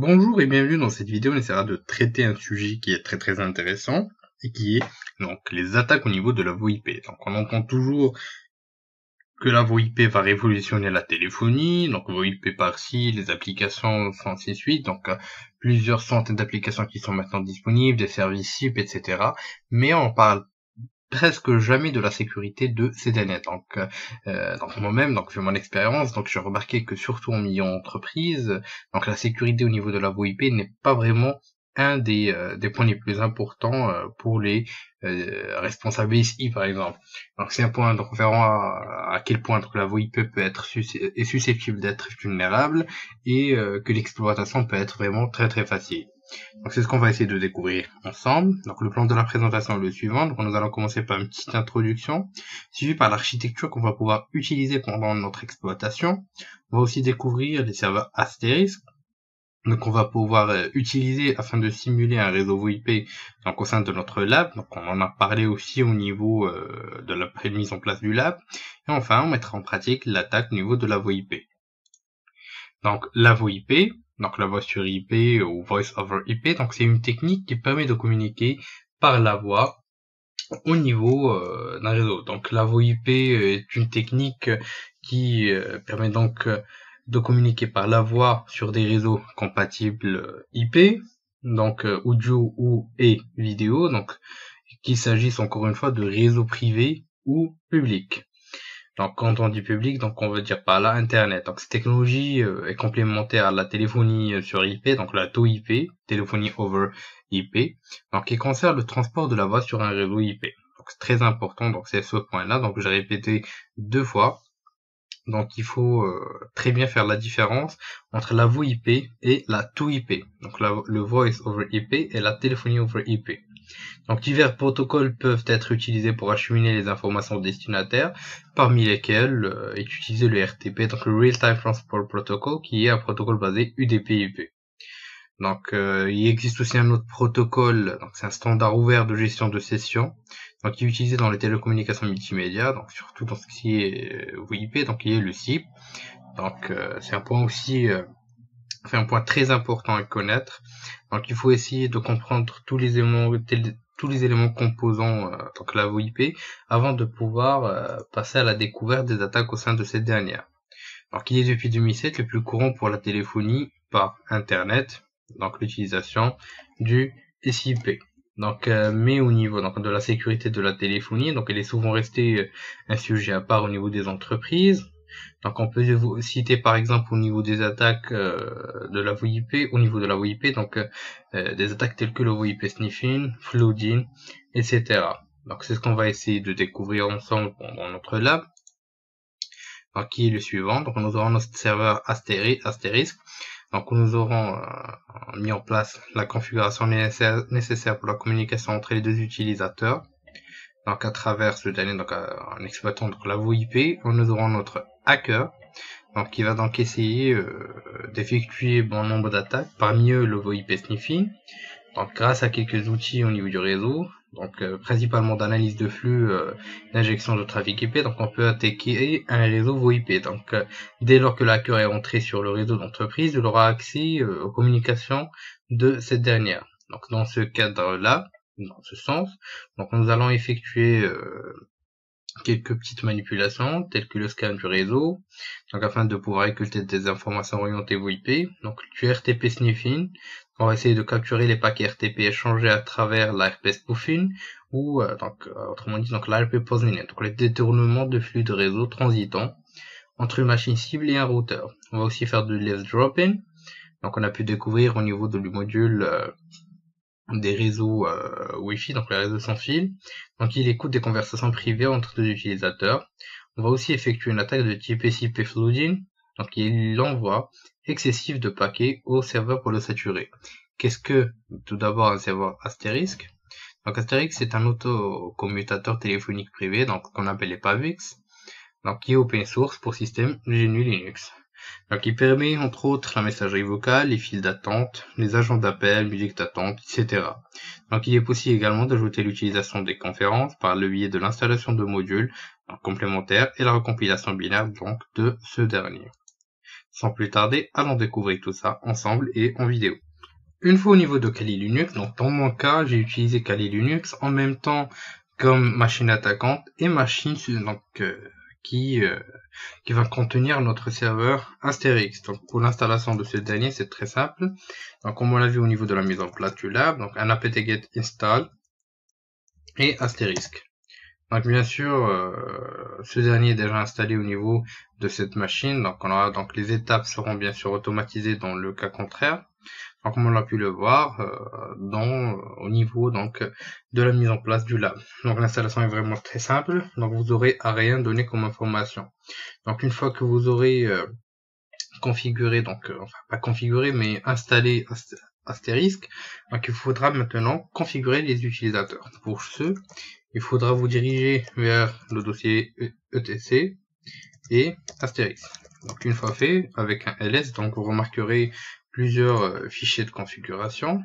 Bonjour et bienvenue dans cette vidéo. On essaiera de traiter un sujet qui est très intéressant et qui est donc les attaques au niveau de la VoIP. Donc on entend toujours que la VoIP va révolutionner la téléphonie, donc VoIP par-ci, les applications ainsi de suite, donc plusieurs centaines d'applications qui sont maintenant disponibles, des services SIP, etc. Mais on parle presque jamais de la sécurité de ces derniers. Donc moi-même, vu mon expérience, donc j'ai remarqué que surtout en milieu entreprise, donc la sécurité au niveau de la VoIP n'est pas vraiment un des points les plus importants pour les responsables SI par exemple. Donc c'est un point, donc on verra à quel point donc, la VoIP peut être susceptible d'être vulnérable et que l'exploitation peut être vraiment très facile. Donc c'est ce qu'on va essayer de découvrir ensemble. Donc le plan de la présentation est le suivant. Donc nous allons commencer par une petite introduction, suivie par l'architecture qu'on va pouvoir utiliser pendant notre exploitation. On va aussi découvrir les serveurs Asterisk, donc on va pouvoir utiliser afin de simuler un réseau VoIP donc au sein de notre lab. Donc on en a parlé aussi au niveau de la mise en place du lab. Et enfin on mettra en pratique l'attaque au niveau de la VoIP. Donc la VoIP, donc la voix sur IP ou Voice over IP, donc c'est une technique qui permet de communiquer par la voix au niveau d'un réseau. Donc la VoIP est une technique qui permet donc de communiquer par la voix sur des réseaux compatibles IP, donc audio ou et vidéo, donc qu'il s'agisse encore une fois de réseaux privés ou publics. Donc quand on dit public, donc on veut dire par là Internet. Donc cette technologie est complémentaire à la téléphonie sur IP, donc la TOIP, téléphonie over IP, donc qui concerne le transport de la voix sur un réseau IP. Donc c'est très important, donc c'est ce point-là. Donc j'ai répété 2 fois. Donc il faut très bien faire la différence entre la VoIP et la TOIP. Donc le Voice over IP et la téléphonie over IP. Donc divers protocoles peuvent être utilisés pour acheminer les informations aux destinataires, parmi lesquels est utilisé le RTP, donc le Real Time Transport Protocol, qui est un protocole basé UDP/IP. Donc il existe aussi un autre protocole, donc c'est un standard ouvert de gestion de session, donc qui est utilisé dans les télécommunications multimédia, donc surtout dans ce qui est VoIP, donc il y a le SIP. Donc c'est un point aussi un point très important à connaître. Donc il faut essayer de comprendre tous les éléments composant donc la VoIP avant de pouvoir passer à la découverte des attaques au sein de cette dernière. Donc il est depuis 2007 le plus courant pour la téléphonie par internet, donc l'utilisation du SIP. Donc mais au niveau donc de la sécurité de la téléphonie, donc elle est souvent restée un sujet à part au niveau des entreprises. Donc on peut citer par exemple au niveau des attaques de la VoIP, au niveau de la VoIP, donc des attaques telles que le VoIP sniffing, flooding, etc. Donc c'est ce qu'on va essayer de découvrir ensemble dans notre lab. Donc qui est le suivant. Donc nous aurons notre serveur Asterisk. Donc nous aurons mis en place la configuration nécessaire pour la communication entre les deux utilisateurs. Donc à travers ce dernier, donc en exploitant donc la VoIP, nous aurons notre hacker, donc qui va donc essayer d'effectuer bon nombre d'attaques, parmi eux le VoIP sniffing, donc grâce à quelques outils au niveau du réseau, donc principalement d'analyse de flux, d'injection de trafic IP, donc on peut attaquer un réseau VoIP. Donc dès lors que le hacker est entré sur le réseau d'entreprise, il aura accès aux communications de cette dernière. Donc dans ce cadre-là, dans ce sens, donc nous allons effectuer quelques petites manipulations telles que le scan du réseau, donc afin de pouvoir récolter des informations orientées VoIP. Donc du RTP sniffing, on va essayer de capturer les paquets RTP échangés à travers l'ARP spoofing ou autrement dit donc l'ARP positioning, donc le détournement de flux de réseau transitant entre une machine cible et un routeur. On va aussi faire de left dropping, donc on a pu découvrir au niveau du module des réseaux Wi-Fi, donc les réseaux sans fil. Donc il écoute des conversations privées entre deux utilisateurs. On va aussi effectuer une attaque de type SIP flooding, donc il l'envoie excessif de paquets au serveur pour le saturer. Qu'est-ce que tout d'abord un serveur Asterisk? Donc Asterisk c'est un autocommutateur téléphonique privé, donc qu'on appelle les PAVX, donc qui est open source pour système GNU Linux. Donc il permet entre autres la messagerie vocale, les files d'attente, les agents d'appel, musique d'attente, etc. Donc il est possible également d'ajouter l'utilisation des conférences par le biais de l'installation de modules complémentaires et la recompilation binaire donc de ce dernier. sans plus tarder, allons découvrir tout ça ensemble et en vidéo. Une fois au niveau de Kali Linux, donc dans mon cas, j'ai utilisé Kali Linux en même temps comme machine attaquante et machine donc, qui va contenir notre serveur Asterix. Donc pour l'installation de ce dernier, c'est très simple. Donc comme on l'a vu au niveau de la mise en place du lab, donc un apt-get install et Asterisk. Donc bien sûr, ce dernier est déjà installé au niveau de cette machine. Donc on aura donc les étapes seront bien sûr automatisées dans le cas contraire. Donc, comme on a pu le voir au niveau donc de la mise en place du lab. Donc l'installation est vraiment très simple. Donc vous aurez à rien donner comme information. Donc une fois que vous aurez configuré, donc enfin pas configuré mais installé Asterisk, donc il faudra maintenant configurer les utilisateurs. Pour ce, il faudra vous diriger vers le dossier etc et Asterix. Donc une fois fait, avec un ls, donc vous remarquerez plusieurs fichiers de configuration,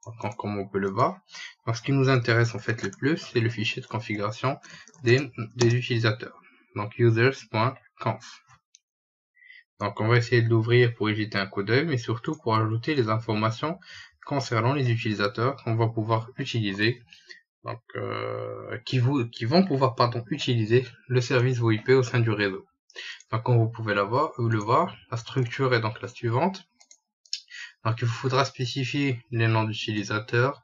donc, comme on peut le voir. Donc ce qui nous intéresse en fait le plus, c'est le fichier de configuration des utilisateurs. Donc users.conf. Donc on va essayer de l'ouvrir pour y jeter un coup d'œil, mais surtout pour ajouter les informations concernant les utilisateurs qu'on va pouvoir utiliser, donc qui vont pouvoir utiliser le service VoIP au sein du réseau. Donc comme vous pouvez le voir, la structure est donc la suivante. Donc il vous faudra spécifier les noms d'utilisateurs.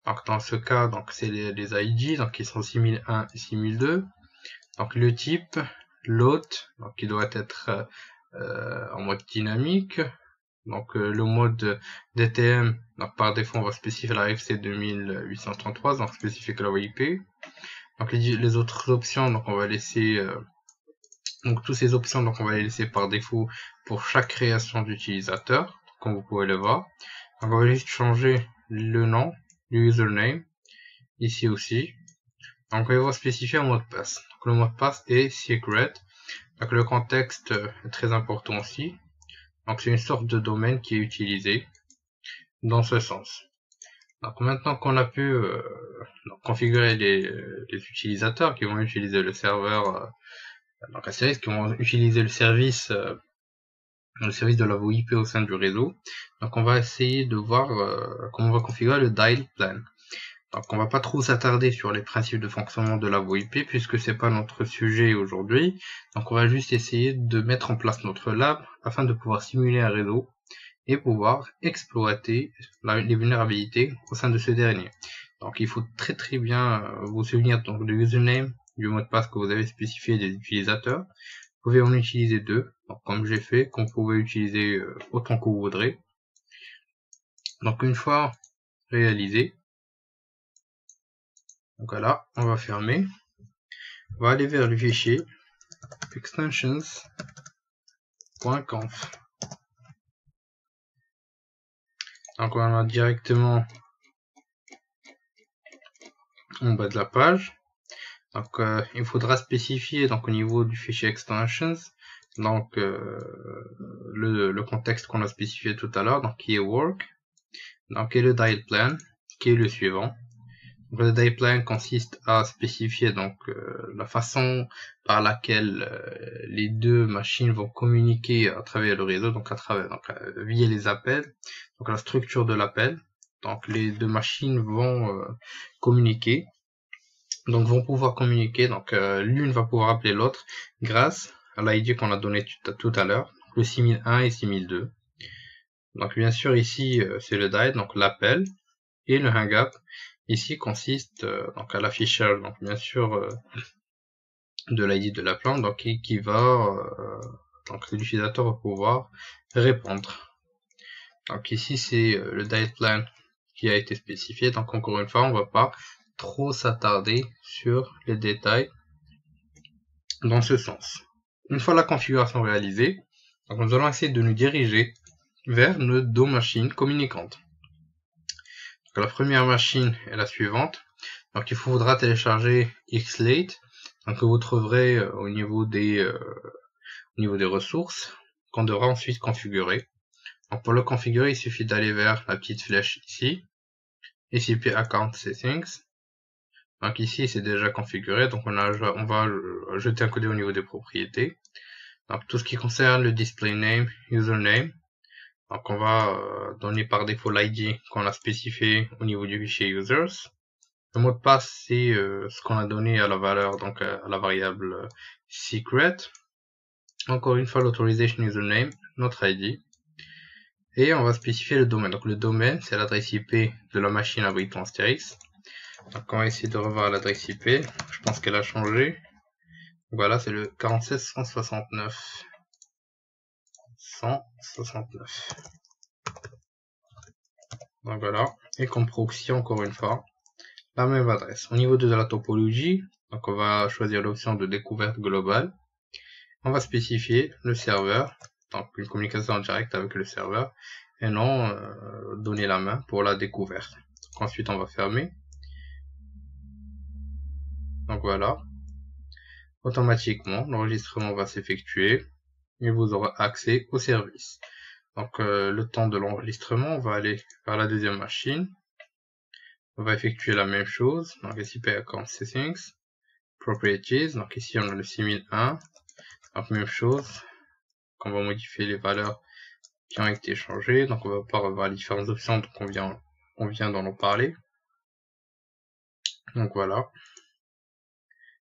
Donc dans ce cas, donc c'est les ID, donc qui sont 6001 et 6002. Donc le type, l'hôte, donc qui doit être en mode dynamique. Donc le mode DTM, donc par défaut on va spécifier la RFC 2833, donc spécifier que la VoIP. Donc les autres options, donc on va laisser donc toutes ces options, donc on va les laisser par défaut pour chaque création d'utilisateur, comme vous pouvez le voir. Donc on va juste changer le nom, le username, ici aussi. Donc on va spécifier un mot de passe. Donc le mot de passe est secret. Donc le contexte est très important aussi. Donc c'est une sorte de domaine qui est utilisé dans ce sens. Donc maintenant qu'on a pu configurer les utilisateurs qui vont utiliser le serveur, donc Asterisk, qui vont utiliser le service de la VoIP au sein du réseau. Donc on va essayer de voir comment on va configurer le dial plan. Donc on va pas trop s'attarder sur les principes de fonctionnement de la VoIP puisque c'est pas notre sujet aujourd'hui. Donc on va juste essayer de mettre en place notre lab afin de pouvoir simuler un réseau et pouvoir exploiter les vulnérabilités au sein de ce dernier. Donc il faut très bien vous souvenir donc du username, du mot de passe que vous avez spécifié des utilisateurs. Vous pouvez en utiliser deux, donc comme j'ai fait, qu'on pouvait utiliser autant que vous voudrez. Donc une fois réalisé, donc voilà, on va fermer. On va aller vers le fichier extensions.conf. Donc on va directement en bas de la page. Donc il faudra spécifier donc au niveau du fichier extensions donc le contexte qu'on a spécifié tout à l'heure, donc qui est work, donc et le dial plan qui est le suivant. Donc, le dial plan consiste à spécifier donc la façon par laquelle les deux machines vont communiquer à travers le réseau, donc via les appels, donc la structure de l'appel. Donc les deux machines vont communiquer. Donc vont pouvoir communiquer, donc l'une va pouvoir appeler l'autre grâce à l'ID qu'on a donné tout à l'heure, le 6001 et 6002. Donc bien sûr ici c'est le dial, donc l'appel, et le hang-up ici consiste donc à l'affichage, donc bien sûr de l'ID de la plante, donc qui va donc l'utilisateur va pouvoir répondre. Donc ici c'est le dial plan qui a été spécifié, donc encore une fois on va pas trop s'attarder sur les détails dans ce sens. Une fois la configuration réalisée, donc nous allons essayer de nous diriger vers nos deux machines communicantes. Donc la première machine est la suivante. Donc il faudra télécharger Xlate, donc que vous trouverez au niveau des ressources, qu'on devra ensuite configurer. Donc pour le configurer, il suffit d'aller vers la petite flèche ici, TCP Account Settings. Donc ici c'est déjà configuré, donc on va jeter un coup d'œil au niveau des propriétés. Donc tout ce qui concerne le display name, username, donc on va donner par défaut l'ID qu'on a spécifié au niveau du fichier users. Le mot de passe, c'est ce qu'on a donné à la valeur, donc à la variable secret. Encore une fois, l'authorization username, notre ID. Et on va spécifier le domaine. Donc le domaine, c'est l'adresse IP de la machine abritant Astérix. Donc on va essayer de revoir l'adresse IP. Je pense qu'elle a changé. Voilà, c'est le 47.169. 169. Donc voilà. Et comme proxy, encore une fois, la même adresse. Au niveau de la topologie, donc on va choisir l'option de découverte globale. On va spécifier le serveur, donc une communication en direct avec le serveur, et non donner la main pour la découverte. Donc ensuite on va fermer. Donc voilà. Automatiquement, l'enregistrement va s'effectuer et vous aurez accès au service. Donc le temps de l'enregistrement, on va aller vers la deuxième machine. On va effectuer la même chose. Donc ici, account settings, properties. Donc ici, on a le 6001. Donc même chose. On va modifier les valeurs qui ont été changées. Donc on va pas revoir les différentes options donc on vient d'en parler. Donc voilà.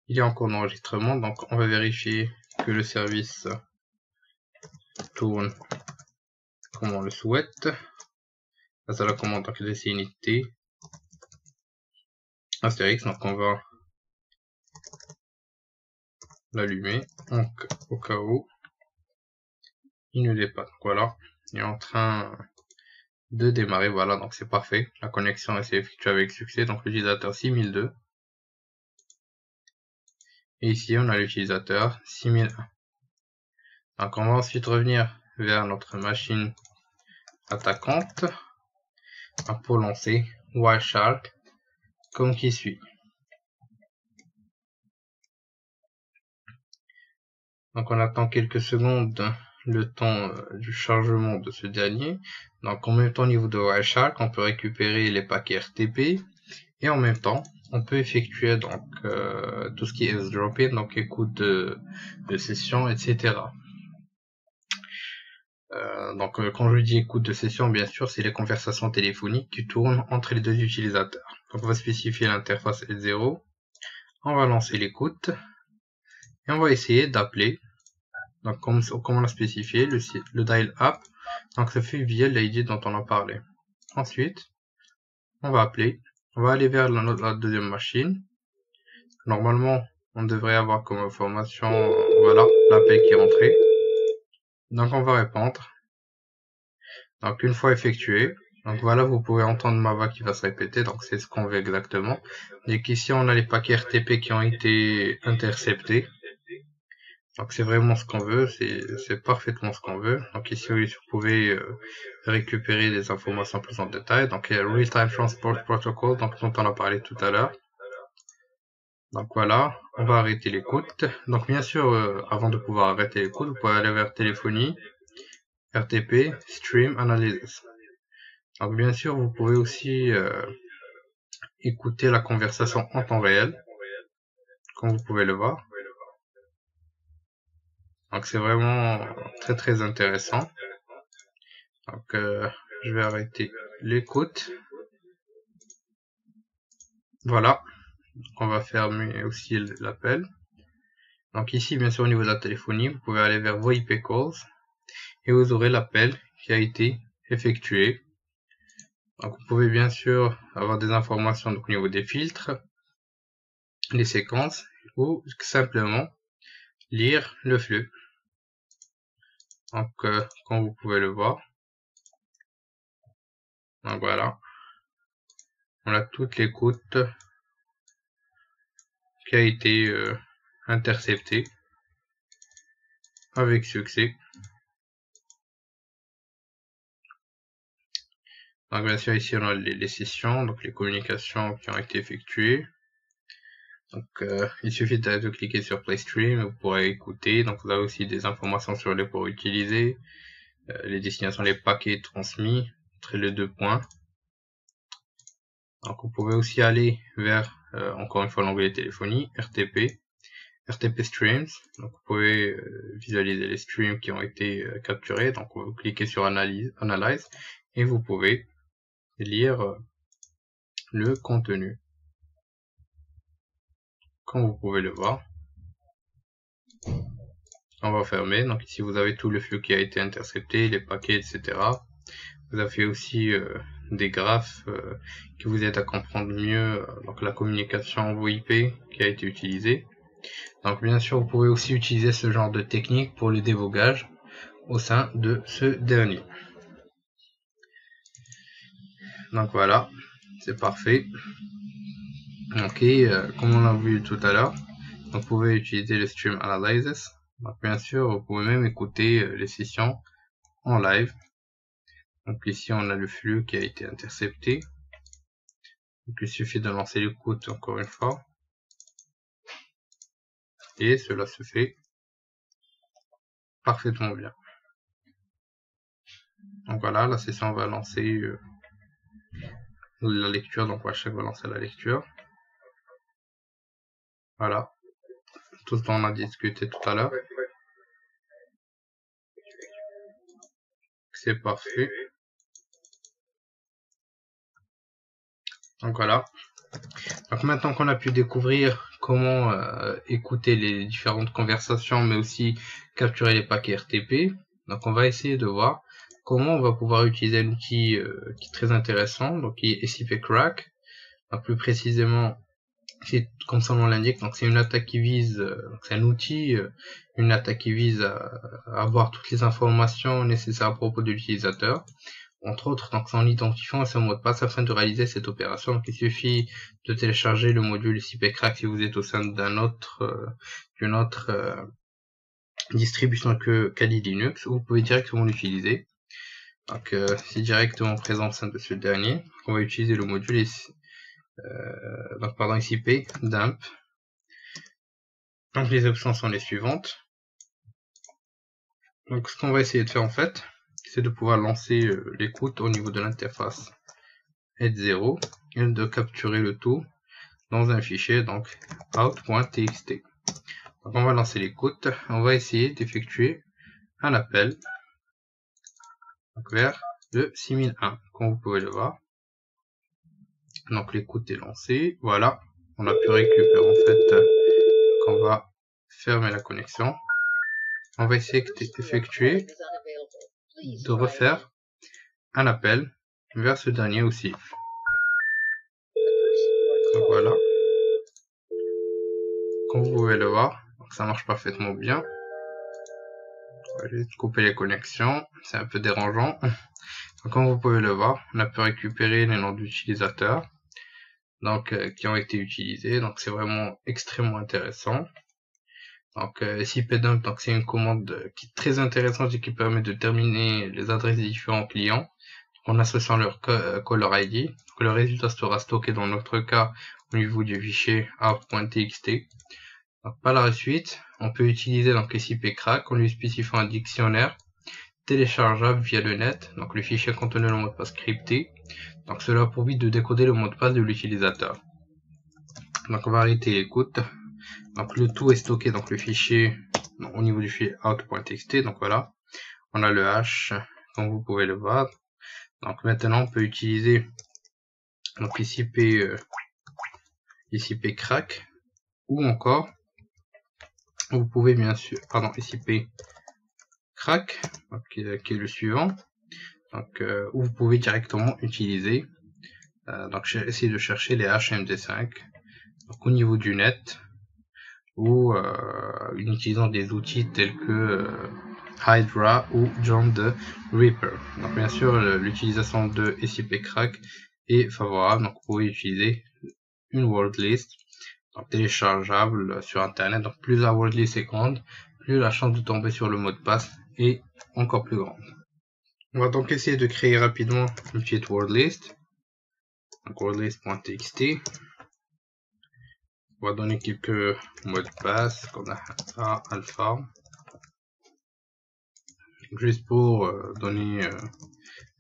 Il y a encore l'enregistrement. Donc on va vérifier que le service tourne comme on le souhaite. Là, c'est la commande donc unité Astérix. Donc on va l'allumer donc au cas où il ne l'est pas. Donc voilà, il est en train de démarrer. Voilà, donc c'est parfait. La connexion est effectuée avec succès. Donc l'utilisateur 6002. Et ici on a l'utilisateur 6001. Donc on va ensuite revenir vers notre machine attaquante pour lancer Wireshark comme qui suit. Donc on attend quelques secondes le temps du chargement de ce dernier. Donc en même temps au niveau de Wireshark, on peut récupérer les paquets RTP et en même temps on peut effectuer donc tout ce qui est airdropping, donc écoute de session, etc. Donc quand je dis écoute de session, bien sûr c'est les conversations téléphoniques qui tournent entre les deux utilisateurs. Donc on va spécifier l'interface L0, on va lancer l'écoute et on va essayer d'appeler. Donc comme on l'a spécifié, le dial up, donc ça fait via l'ID dont on a parlé. Ensuite, on va appeler, on va aller vers la deuxième machine. Normalement, on devrait avoir comme information, voilà, l'appel qui est rentré. Donc on va répondre. Donc une fois effectué, donc voilà, vous pouvez entendre ma voix qui va se répéter, donc c'est ce qu'on veut exactement. Et qu'ici on a les paquets RTP qui ont été interceptés. Donc c'est vraiment ce qu'on veut, c'est parfaitement ce qu'on veut. Donc ici vous pouvez récupérer des informations plus en détail. Donc il y a Real Time Transport Protocol, donc dont on a parlé tout à l'heure. Donc voilà, on va arrêter l'écoute. Donc bien sûr, avant de pouvoir arrêter l'écoute, vous pouvez aller vers téléphonie, RTP, Stream Analysis. Donc bien sûr, vous pouvez aussi écouter la conversation en temps réel, comme vous pouvez le voir. Donc c'est vraiment très très intéressant. Donc je vais arrêter l'écoute. Voilà, on va fermer aussi l'appel. Donc ici, bien sûr, au niveau de la téléphonie, vous pouvez aller vers VoIP Calls et vous aurez l'appel qui a été effectué. Donc vous pouvez bien sûr avoir des informations donc, au niveau des filtres, les séquences ou simplement lire le flux. Donc comme vous pouvez le voir, donc voilà, on a toute l'écoute qui a été interceptée avec succès. Donc bien sûr ici on a les sessions, donc les communications qui ont été effectuées. Donc il suffit de cliquer sur Play Stream, vous pourrez écouter. Donc vous avez aussi des informations sur les ports utilisés, les destinations, les paquets transmis entre les deux points. Donc vous pouvez aussi aller vers encore une fois l'onglet téléphonie, RTP, RTP Streams. Donc vous pouvez visualiser les streams qui ont été capturés. Donc vous cliquez sur Analyse et vous pouvez lire le contenu. Comme vous pouvez le voir, on va fermer. Donc ici vous avez tout le flux qui a été intercepté, les paquets, etc. Vous avez aussi des graphes qui vous aident à comprendre mieux donc la communication VoIP qui a été utilisée. Donc bien sûr, vous pouvez aussi utiliser ce genre de technique pour le débogage au sein de ce dernier. Donc voilà, c'est parfait. Ok, comme on l'a vu tout à l'heure, vous pouvez utiliser le Stream Analysis. Donc bien sûr, vous pouvez même écouter les sessions en live. Donc ici, on a le flux qui a été intercepté. Donc il suffit de lancer l'écoute encore une fois. Et cela se fait parfaitement bien. Donc voilà, la session va lancer la lecture. Donc Washak va lancer la lecture. Voilà. Tout ce dont on a discuté tout à l'heure. C'est parfait. Donc voilà. Donc maintenant qu'on a pu découvrir comment écouter les différentes conversations, mais aussi capturer les paquets RTP, donc on va essayer de voir comment on va pouvoir utiliser un outil qui est très intéressant, donc qui est SIP Crack. Donc plus précisément, c'est comme son nom l'indique, donc c'est une attaque qui vise, c'est un outil, une attaque qui vise à avoir toutes les informations nécessaires à propos de l'utilisateur. Entre autres, donc en identifiant son mot de passe afin de réaliser cette opération. Donc il suffit de télécharger le module SIP Crack si vous êtes au sein d'une autre distribution que Kali Linux, ou vous pouvez directement l'utiliser. Donc c'est directement présent au sein de ce dernier. On va utiliser le module SIP dump. Donc les options sont les suivantes. Donc ce qu'on va essayer de faire en fait, c'est de pouvoir lancer l'écoute au niveau de l'interface H0 et de capturer le tout dans un fichier, donc out.txt. Donc on va lancer l'écoute, on va essayer d'effectuer un appel donc vers le 6001, comme vous pouvez le voir. Donc l'écoute est lancée, voilà, on a pu récupérer en fait, on va fermer la connexion. On va essayer d'effectuer, de refaire un appel vers ce dernier aussi. Donc voilà, comme vous pouvez le voir, donc ça marche parfaitement bien. Je vais juste couper les connexions, c'est un peu dérangeant. Donc, comme vous pouvez le voir, on a pu récupérer les noms d'utilisateurs donc qui ont été utilisés. Donc c'est vraiment extrêmement intéressant. Donc SIPdump, donc c'est une commande qui est très intéressante et qui permet de terminer les adresses des différents clients en associant leur caller ID. Donc, le résultat sera stocké dans notre cas au niveau du fichier out.txt. Donc par la suite, on peut utiliser donc SIP Crack en lui spécifiant un dictionnaire téléchargeable via le net. Donc le fichier contenait le mot de passe crypté. Donc cela a pour but de décoder le mot de passe de l'utilisateur. Donc on va arrêter l'écoute. Donc le tout est stocké dans le fichier au niveau du fichier out.txt. Donc voilà, on a le hash comme vous pouvez le voir. Donc maintenant on peut utiliser donc SIP Crack ou encore vous pouvez bien sûr SIP Crack donc, qui est le suivant. Donc où vous pouvez directement utiliser donc essayer de chercher les HMD5 donc, au niveau du net ou en utilisant des outils tels que Hydra ou John the Reaper. Donc bien sûr l'utilisation de SIP Crack est favorable, donc vous pouvez utiliser une word list donc téléchargeable sur internet. Donc plus la word list est grande, plus la chance de tomber sur le mot de passe est encore plus grande. On va donc essayer de créer rapidement une petite word list. Donc wordlist.txt. On va donner quelques mots de passe comme alpha. Juste pour donner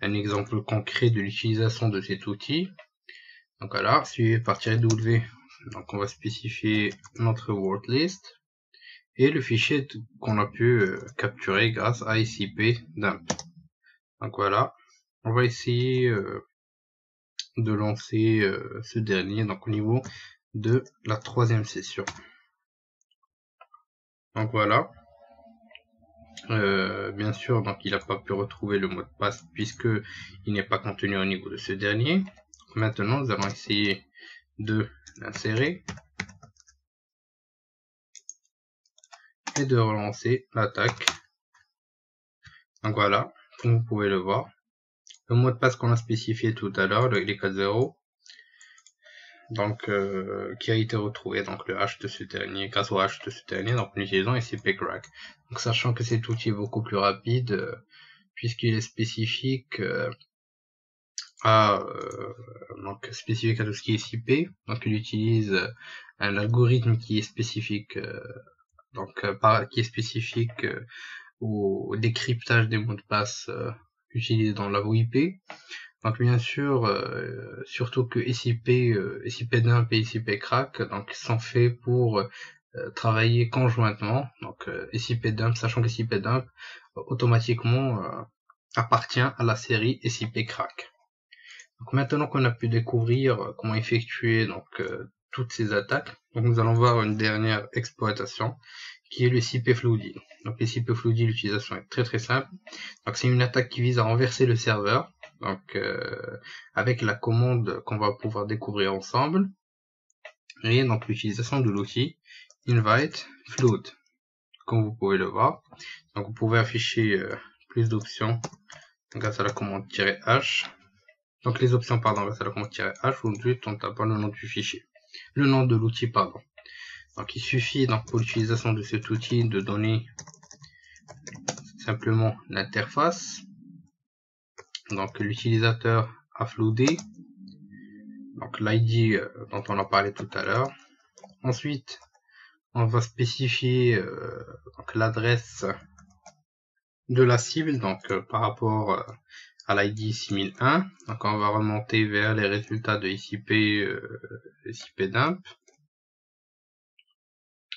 un exemple concret de l'utilisation de cet outil. Donc voilà, suivi par -w. Donc on va spécifier notre word list. et le fichier qu'on a pu capturer grâce à ICP dump. Donc voilà, on va essayer de lancer ce dernier donc au niveau de la 3e session. Donc voilà, bien sûr donc il n'a pas pu retrouver le mot de passe puisque il n'est pas contenu au niveau de ce dernier. Maintenant nous allons essayer de l'insérer et de relancer l'attaque. Donc voilà, comme vous pouvez le voir, le mot de passe qu'on a spécifié tout à l'heure, les 4.0, donc qui a été retrouvé, donc le hash de ce dernier, grâce au hash de ce dernier, donc en utilisant ICP-crack. Donc sachant que cet outil est beaucoup plus rapide, puisqu'il est spécifique donc spécifique à tout ce qui est ICP, donc il utilise un algorithme qui est spécifique qui est spécifique au décryptage des mots de passe utilisés dans la VoIP. Donc bien sûr, surtout que ICP-dump et ICP-crack donc sont faits pour travailler conjointement. Donc ICP-dump, sachant que ICP-dump automatiquement appartient à la série ICP-crack. Donc maintenant qu'on a pu découvrir comment effectuer donc toutes ces attaques, donc nous allons voir une dernière exploitation qui est le ICP flooding. Donc l'ICP flooding, l'utilisation est très simple. Donc c'est une attaque qui vise à renverser le serveur, donc avec la commande qu'on va pouvoir découvrir ensemble, et donc l'utilisation de l'outil invite flood, comme vous pouvez le voir. Donc vous pouvez afficher plus d'options grâce à la commande -h. Donc les options grâce à la commande -h ou juste en tapant le nom du fichier, le nom de l'outil pardon. Donc il suffit donc pour l'utilisation de cet outil de donner simplement l'interface, donc l'utilisateur à floader, donc l'ID dont on a parlé tout à l'heure. Ensuite on va spécifier l'adresse de la cible, donc par rapport à l'ID 6001. Donc on va remonter vers les résultats de ICP-dump.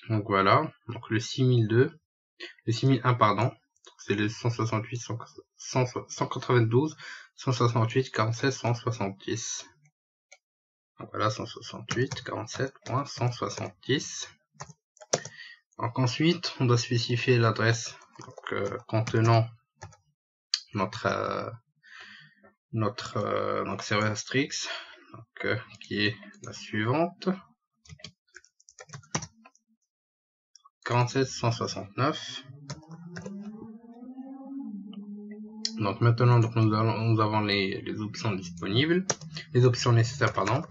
Donc voilà, donc le 6001 pardon, c'est le 168, 192, 168, 47, 170. Donc voilà, 168, 47.170. Donc ensuite, on doit spécifier l'adresse contenant notre serveur Strix, qui est la suivante. 47.169. Donc maintenant nous avons les options disponibles, les options nécessaires pardon,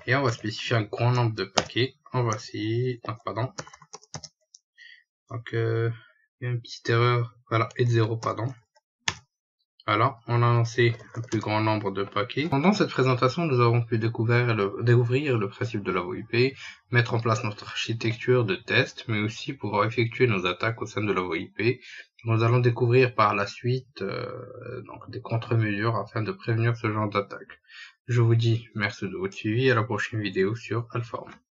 et on va spécifier un grand nombre de paquets. On va essayer, donc il y a une petite erreur, voilà, et 0 pardon. Alors, on a lancé un plus grand nombre de paquets. Pendant cette présentation, nous avons pu découvrir le principe de la VoIP, mettre en place notre architecture de test, mais aussi pouvoir effectuer nos attaques au sein de la VoIP. Nous allons découvrir par la suite donc des contre-mesures afin de prévenir ce genre d'attaque. Je vous dis merci de votre suivi et à la prochaine vidéo sur Alform.